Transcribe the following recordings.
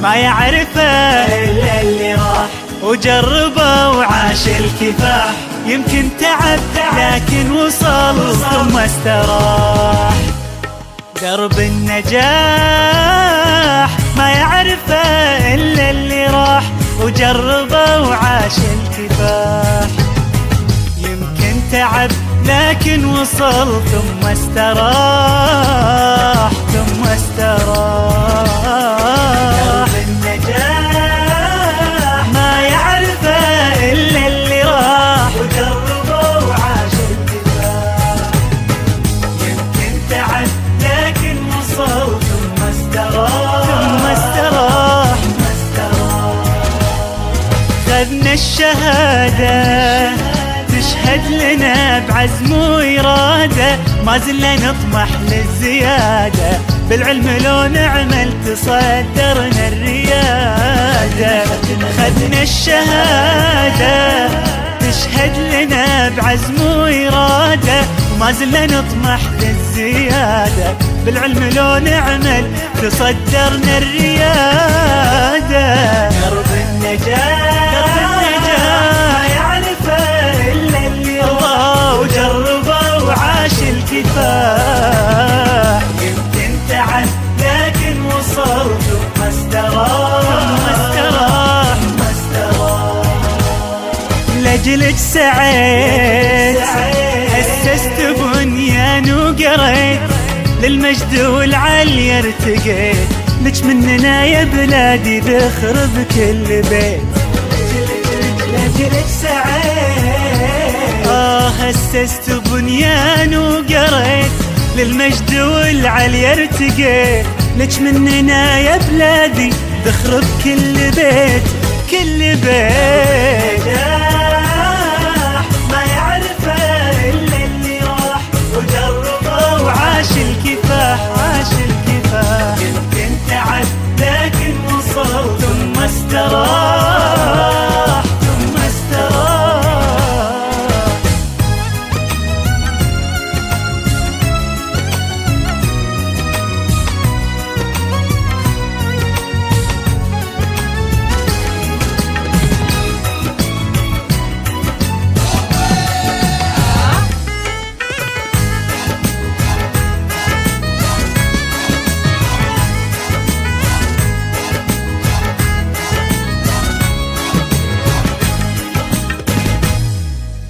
ما يعرفه إلا اللي راح وجربه وعاش الكفاح. يمكن تعب لكن وصل ثم استراح. درب النجاح ما يعرفه إلا اللي راح وجربه وعاش الكفاح. يمكن تعب لكن وصل ثم استراح ثم استراح. النجاح ما يعرفه إلا اللي راح وجربه وعاش الكفاح. يمكن تعب لكن وصل ثم استراح ثم استراح. خذنا الشهادة تشهد لنا بعزم وإرادة. ما زلنا نطمح للزيادة بالعلم لو نعمل تصدرنا الريادة. خذنا الشهادة تشهد لنا بعزم وإرادة. وما زلنا نطمح للزيادة بالعلم لو نعمل تصدرنا الريادة. درب النجاح ما يعرفه إلا اللي راح وجربه وعاش الكفاح. يمكن تعب لكن وصل ثم استراح لأجلك سعيت أسست بنيان وقريت للمجد والعلي ارتقيت. لك مننا يا بلادي ذخر بكل بيت. لأجلك سعيت أسست بنيان وقريت للمجد والعلي ارتقيت. لك مننا يا بلادي ذخر بكل بيت كل بيت. ما يعرفه إلا اللي راح وجربه وعاش الكفاح عاش الكفاح. يمكن تعب لكن وصل ثم استراح ثم استراح.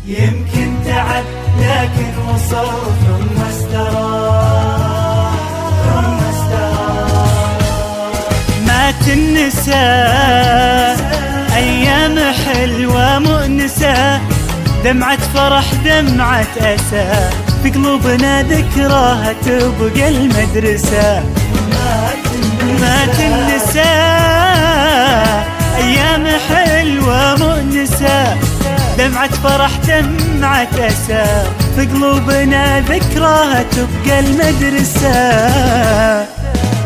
يمكن تعب لكن وصل ثم استراح ثم استراح. ما تنسى أيام حلوة مؤنسة. دمعة فرح دمعة أسى في قلوبنا ذكراها تبقى المدرسة. ما تنسى أيام حلوة مؤنسة. دمعة فرح دمعة أسى في قلوبنا ذكراها تبقى المدرسة.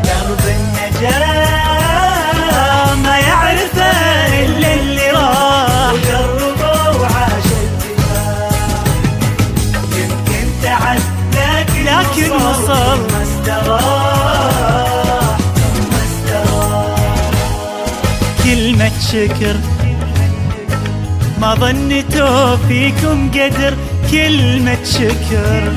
درب النجاح ما يعرفه إلا اللي راح وجربه وعاش الكفاح. يمكن تعب لكن وصل ثم استراح ثم استراح. كلمة شكر ما ظنيتوا فيكم قدر. كلمة شكر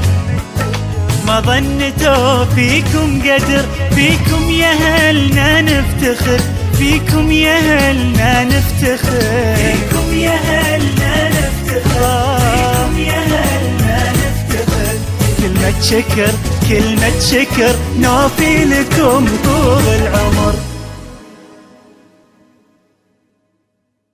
ما ظنيتوا فيكم قدر. فيكم يا هلنا نفتخر. فيكم يا هلنا نفتخر. فيكم يا هلنا نفتخر. فيكم يا هلنا نفتخر. كلمة شكر كلمة شكر نوفي لكم طول العمر.